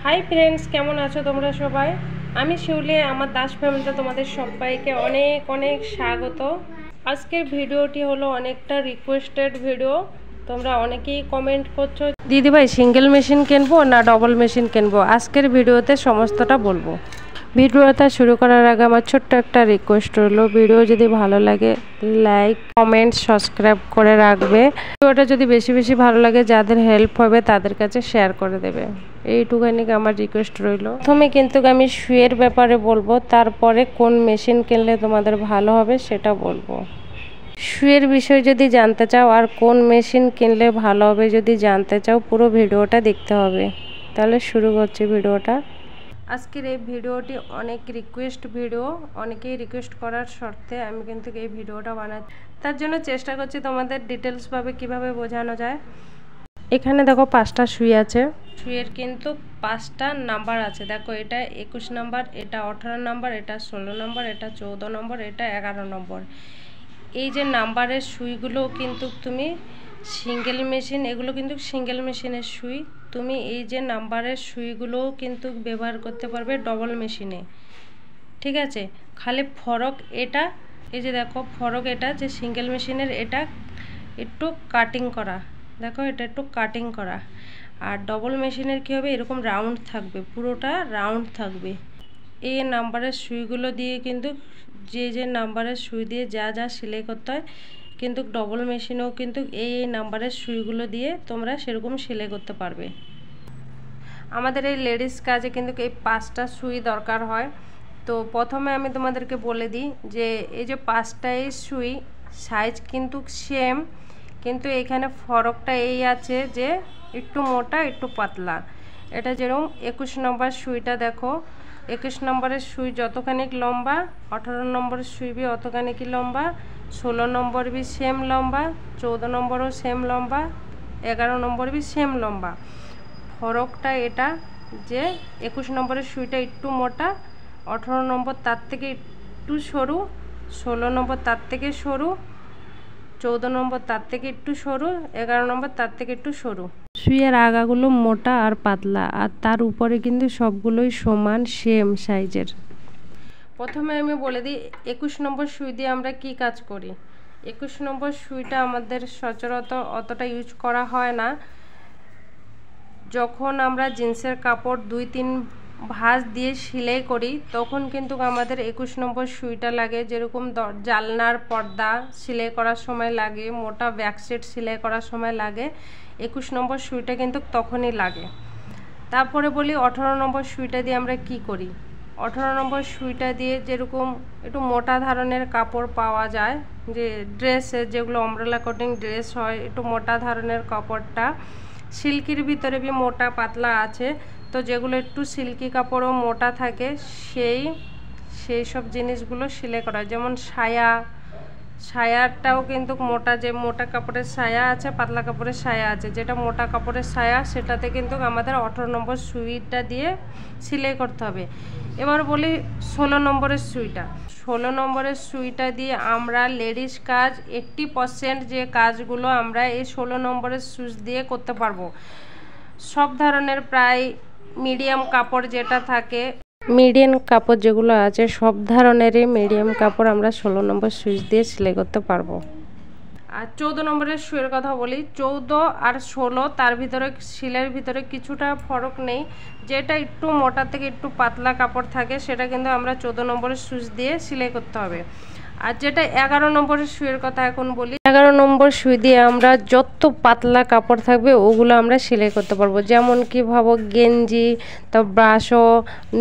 Hi friends, কেমন আছো তোমরা সবাই? আমি শিউলি, আমার দাস ফ্যামিলিতে তোমাদের সবাইকে অনেক অনেক স্বাগত। আজকের ভিডিওটি হলো অনেকটা রিকোয়েস্টেড ভিডিও। তোমরা অনেকেই কমেন্ট করছো, দিদিভাই সিঙ্গেল মেশিন কিনবো না ডবল মেশিন কিনবো। আজকের ভিডিওতে সমস্তটা বলবো। ভিডিওটা শুরু করার আগে আমার ছোট্ট একটা রিকোয়েস্ট রইলো, ভিডিও যদি ভালো লাগে লাইক কমেন্ট সাবস্ক্রাইব করে রাখবে। ভিডিওটা যদি বেশি বেশি ভালো লাগে, যাদের হেল্প হবে তাদের কাছে শেয়ার করে দেবে, এইটুখানি আমার রিকোয়েস্ট রইলো। প্রথমে কিন্তু আমি শুয়ের ব্যাপারে বলবো, তারপরে কোন মেশিন কিনলে তোমাদের ভালো হবে সেটা বলবো। শুয়ের বিষয় যদি জানতে চাও আর কোন মেশিন কিনলে ভালো হবে যদি জানতে চাও, পুরো ভিডিওটা দেখতে হবে। তাহলে শুরু করছি ভিডিওটা। আজকের এই ভিডিওটি অনেক রিকোয়েস্ট ভিডিও, অনেকেই রিকোয়েস্ট করার শর্তে আমি কিন্তু এই ভিডিওটা বানাচ্ছি। তার জন্য চেষ্টা করছি তোমাদের ডিটেলসভাবে কিভাবে বোঝানো যায়। এখানে দেখো 5টা সুই আছে। সুইয়ের কিন্তু 5টা নাম্বার আছে। দেখো, এটা 21 নাম্বার, এটা 18 নাম্বার, এটা 16 নাম্বার, এটা 14 নম্বর, এটা 11 নম্বর। এই যে নাম্বারের সুইগুলো কিন্তু তুমি সিঙ্গেল মেশিন, এগুলো কিন্তু সিঙ্গেল মেশিনের সুই। তুমি এই যে নাম্বারের সুইগুলোও কিন্তু ব্যবহার করতে পারবে ডবল মেশিনে, ঠিক আছে। খালি ফরক এটা, এই যে দেখো ফরক এটা যে সিঙ্গেল মেশিনের, এটা একটু কাটিং করা, দেখো এটা একটু কাটিং করা। আর ডবল মেশিনের কী হবে, এরকম রাউন্ড থাকবে, পুরোটা রাউন্ড থাকবে। এই নাম্বারের সুইগুলো দিয়ে কিন্তু যে নাম্বারের সুই দিয়ে যা যা সেলাই করতে হয়, কিন্তু ডবল মেশিনেও কিন্তু এই নাম্বারের সুইগুলো দিয়ে তোমরা সেরকম সেলাই করতে পারবে। আমাদের এই লেডিস কাজে কিন্তু এই 5টা সুই দরকার হয়। তো প্রথমে আমি তোমাদেরকে বলে দিই যে এই যে 5টাই সুই সাইজ কিন্তু সেম, কিন্তু এখানে ফরকটা এই আছে যে একটু মোটা একটু পাতলা। এটা যেরকম 21 নম্বর সুইটা দেখো, 21 নম্বরের সুই যতখানি লম্বা, 18 নম্বরের সুই বি অতখানি লম্বা, 16 নম্বর বি সেম লম্বা, 14 নম্বরও সেম লম্বা, 11 নম্বর বি সেম লম্বা। ফরকটা এটা যে 21 নম্বরের সুইটা একটু মোটা, 18 নম্বর তার থেকে একটু সরু, 16 নম্বর তার থেকে সরু, 14 নম্বর তার থেকে একটু সরু, 11 নম্বর তার থেকে একটু সরু। সুইয়ের আগাগুলো মোটা আর পাতলা, আর তার উপরে কিন্তু সবগুলোই সমান সেম সাইজের। প্রথমে আমি বলে দিই 21 নম্বর সুই দিয়ে আমরা কি কাজ করি। 21 নম্বর সুইটা আমাদের সচরাচর অতটা ইউজ করা হয় না। যখন আমরা জিন্সের কাপড় 2-3 ভাঁজ দিয়ে সেলাই করি, তখন কিন্তু আমাদের 21 নম্বর সুইটা লাগে। যেরকম জানলার পর্দা সেলাই করার সময় লাগে, মোটা ব্যাকসেট সেলাই করার সময় লাগে, 21 নম্বর সুইটা কিন্তু তখনই লাগে। তারপরে বলি 18 নম্বর সুইটা দিয়ে আমরা কি করি। 18 নম্বর সুইটা দিয়ে যেরকম একটু মোটা ধরনের কাপড় পাওয়া যায়, যে ড্রেসের যেগুলো আমব্রেলা কাটিং ড্রেস হয়, একটু মোটা ধরনের কাপড়টা সিল্কির ভিতরে বি মোটা পাতলা আছে। তো যেগুলো একটু সিল্কি কাপড়ও মোটা থাকে, সেই সব জিনিসগুলো সেলাই করা, যেমন সায়াটাও কিন্তু মোটা, যে মোটা কাপড়ের সায়া আছে, পাতলা কাপড়ের সায়া আছে। যেটা মোটা কাপড়ের সায়া সেটাতে কিন্তু আমাদের 18 নম্বর সুইটা দিয়ে সেলাই করতে হবে। এবার বলি 16 নম্বরের সুইটা। 16 নম্বরের সুইটা দিয়ে আমরা লেডিস কাজ 80% যে কাজগুলো আমরা এই 16 নম্বরের সুই দিয়ে করতে পারবো। সব ধরনের প্রায় মিডিয়াম কাপড় যেটা থাকে, মিডিয়াম কাপড় যেগুলো আছে, সব ধরনেরই মিডিয়াম কাপড় আমরা 16 নম্বর সুইচ দিয়ে সেলাই করতে পারবো। আর 14 নম্বরের সুইয়ের কথা বলি, 14 আর 16 তার ভিতরে সেলাইয়ের ভিতরে কিছুটা ফরক নেই। যেটা একটু মোটা থেকে একটু পাতলা কাপড় থাকে, সেটা কিন্তু আমরা 14 নম্বরের সুইচ দিয়ে সেলাই করতে হবে। আর যেটা 11 নম্বরের সুইয়ের কথা এখন বলি, 11 নম্বর সুই দিয়ে আমরা যত পাতলা কাপড় থাকবে ওগুলো আমরা সেলাই করতে পারবো। যেমন কি ভাবো, গেঞ্জি, তো ব্রাশো,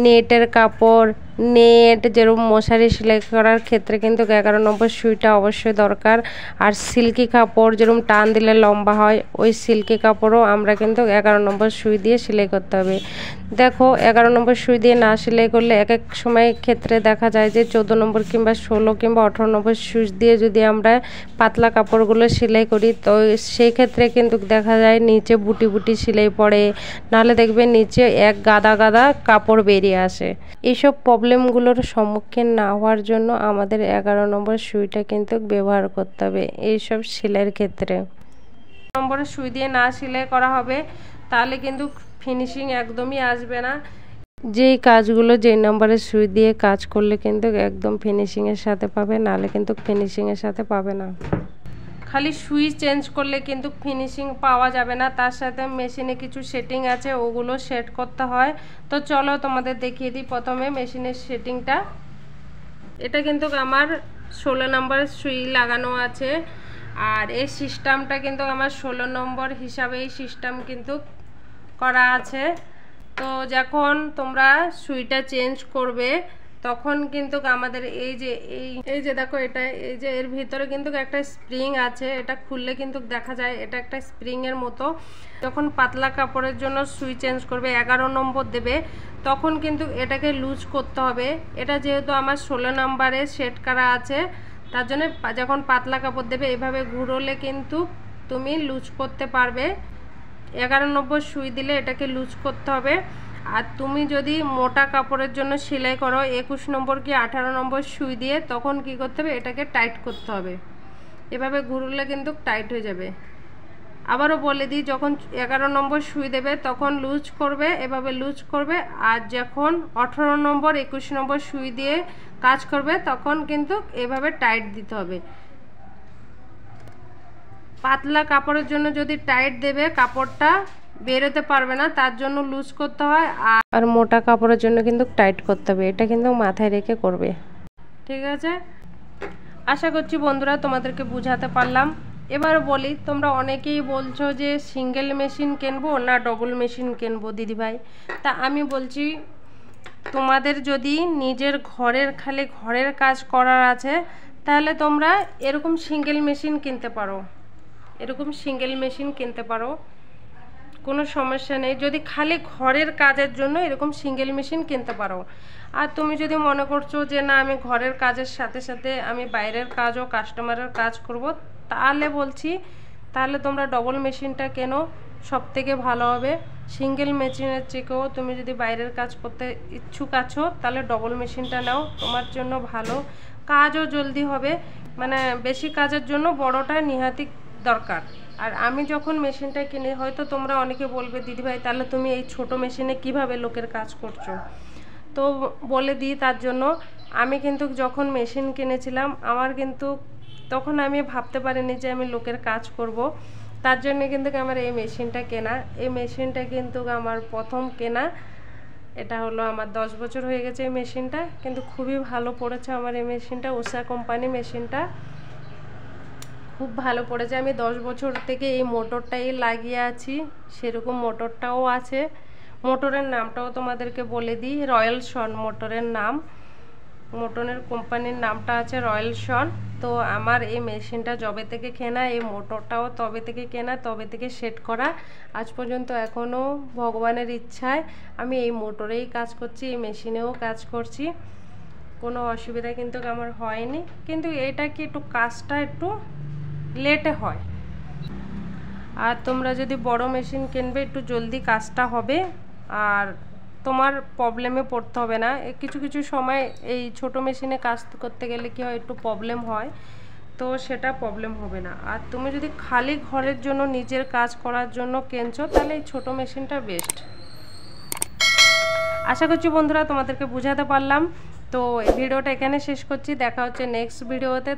নেটের কাপড়, নেট, যেরকম মশারি সেলাই করার ক্ষেত্রে কিন্তু 11 নম্বর সুইটা অবশ্যই দরকার। আর সিল্কি কাপড় যেরকম টান দিলে লম্বা হয়, ওই সিল্কি কাপড়ও আমরা কিন্তু 11 নম্বর সুই দিয়ে সেলাই করতে হবে। দেখো 11 নম্বর সুই দিয়ে না সেলাই করলে এক এক সময় ক্ষেত্রে দেখা যায় যে 14 নম্বর কিংবা 16 কিংবা 18 নম্বর সুই দিয়ে যদি আমরা পাতলা কাপড়গুলো সেলাই করি, তো সেই ক্ষেত্রে কিন্তু দেখা যায় নিচে বুটি বুটি সেলাই পড়ে, নাহলে দেখবে নিচে এক গাদা গাদা কাপড় বেরিয়ে আসে। এইসব প্রবলেমগুলোর সম্মুখীন না হওয়ার জন্য আমাদের 11 নম্বর সুইটা কিন্তু ব্যবহার করতে হবে এইসব সেলাইয়ের ক্ষেত্রে। নম্বরের সুই দিয়ে না সেলাই করা হবে, তাহলে কিন্তু ফিনিশিং একদমই আসবে না। যেই কাজগুলো যেই নাম্বারের সুই দিয়ে কাজ করলে কিন্তু একদম ফিনিশিংয়ের সাথে পাবে, নাহলে কিন্তু ফিনিশিংয়ের সাথে পাবে না। খালি সুই চেঞ্জ করলে কিন্তু ফিনিশিং পাওয়া যাবে না, তার সাথে মেশিনে কিছু সেটিং আছে, ওগুলো সেট করতে হয়। তো চলো তোমাদের দেখিয়ে দিই প্রথমে মেশিনের সেটিংটা। এটা কিন্তু আমার 16 নম্বরের সুই লাগানো আছে, আর এই সিস্টেমটা কিন্তু আমার 16 নম্বর হিসাবে এই সিস্টেম কিন্তু করা আছে। তো যখন তোমরা সুইটা চেঞ্জ করবে তখন কিন্তু আমাদের এই যে দেখো, এটা এই যে এর ভিতরে কিন্তু একটা স্প্রিং আছে, এটা খুললে কিন্তু দেখা যায় এটা একটা স্প্রিং এর মতো। যখন পাতলা কাপড়ের জন্য সুই চেঞ্জ করবে 11 নম্বর দেবে, তখন কিন্তু এটাকে লুজ করতে হবে। এটা যেহেতু আমার 16 নম্বরে সেট করা আছে, তার জন্য যখন পাতলা কাপড় দেবে এভাবে ঘুরোলে কিন্তু তুমি লুজ করতে পারবে। 11 নম্বর সুই দিলে এটাকে লুজ করতে হবে। আর তুমি যদি মোটা কাপড়ের জন্য সেলাই করো 21 নম্বর কি 18 নম্বর সুই দিয়ে, তখন কি করতে হবে, এটাকে টাইট করতে হবে। এভাবে ঘুরলে কিন্তু টাইট হয়ে যাবে। আবারও বলে দিই, যখন 11 নম্বর সুই দেবে তখন লুজ করবে, এভাবে লুজ করবে। আর যখন 18 নম্বর 21 নম্বর সুই দিয়ে কাজ করবে তখন কিন্তু এভাবে টাইট দিতে হবে। পাতলা কাপড়ের জন্য যদি টাইট দেবে কাপড়টা বেরোতে পারবে না, তার জন্য লুজ করতে হয়। আর মোটা কাপড়ের জন্য কিন্তু টাইট করতে হবে, এটা কিন্তু মাথায় রেখে করবে। ঠিক আছে, আশা করছি বন্ধুরা তোমাদেরকে বুঝাতে পারলাম। এবার বলি, তোমরা অনেকেই বলছো যে সিঙ্গেল মেশিন কিনবো না ডবল মেশিন কিনবো দিদিভাই। তা আমি বলছি, তোমাদের যদি নিজের খালি ঘরের কাজ করার আছে, তাহলে তোমরা এরকম সিঙ্গেল মেশিন কিনতে পারো, কোনো সমস্যা নেই। যদি খালি ঘরের কাজের জন্য এরকম সিঙ্গেল মেশিন কিনতে পারো। আর তুমি যদি মনে করছো যে না, আমি ঘরের কাজের সাথে সাথে আমি বাইরের কাজও কাস্টমারের কাজ করব, তাহলে তোমরা ডবল মেশিনটা কেনো, সব থেকে ভালো হবে। সিঙ্গেল মেশিনের চেয়েও তুমি যদি বাইরের কাজ করতে ইচ্ছুক আছো, তাহলে ডবল মেশিনটা নাও, তোমার জন্য ভালো, কাজও জলদি হবে। মানে বেশি কাজের জন্য বড়টা নিহাতি দরকার। আর আমি যখন মেশিনটা কিনে, হয়তো তোমরা অনেকে বলবে দিদিভাই তাহলে তুমি এই ছোট মেশিনে কিভাবে লোকের কাজ করছো। তো বলে দিই, তার জন্য আমি কিন্তু যখন মেশিন কিনেছিলাম, আমার কিন্তু তখন আমি ভাবতে পারিনি যে আমি লোকের কাজ করব। তার জন্য কিন্তু আমার এই মেশিনটা কেনা। এই মেশিনটা কিন্তু আমার প্রথম কেনা, এটা হলো আমার 10 বছর হয়ে গেছে এই মেশিনটা, কিন্তু খুবই ভালো পড়েছে আমার এই মেশিনটা। উষা কোম্পানি মেশিনটা খুব ভালো পড়েছে। আমি 10 বছর থেকে এই মোটরটাই লাগিয়ে আছি, সেরকম মোটরটাও আছে। মোটরের নামটাও তোমাদেরকে বলে দিই, রয়্যাল সন মোটরের নাম। মোটরের কোম্পানির নামটা আছে রয়্যাল সন। তো আমার এই মেশিনটা যবে থেকে কেনা, এই মোটরটাও তবে থেকে কেনা, তবে থেকে সেট করা, আজ পর্যন্ত এখনও ভগবানের ইচ্ছায় আমি এই মোটরেই কাজ করছি, এই মেশিনেও কাজ করছি, কোনো অসুবিধা কিন্তু আমার হয়নি। কিন্তু এটা কি একটু কাজটা একটু লেটে হয়। আর তোমরা যদি বড় মেশিন কিনবে, একটু জলদি কাজটা হবে, আর তোমার প্রবলেমে পড়তে হবে না। কিছু কিছু সময় এই ছোট মেশিনে কাজ করতে গেলে কি হয়, একটু প্রবলেম হয়, তো সেটা প্রবলেম হবে না। আর তুমি যদি খালি ঘরের জন্য নিজের কাজ করার জন্য কিনছো, তাহলে এই ছোট মেশিনটা বেস্ট। আশা করছি বন্ধুরা তোমাদেরকে বুঝাতে পারলাম। তো এই ভিডিওটা এখানে শেষ করছি, দেখা হচ্ছে নেক্সট ভিডিওতে।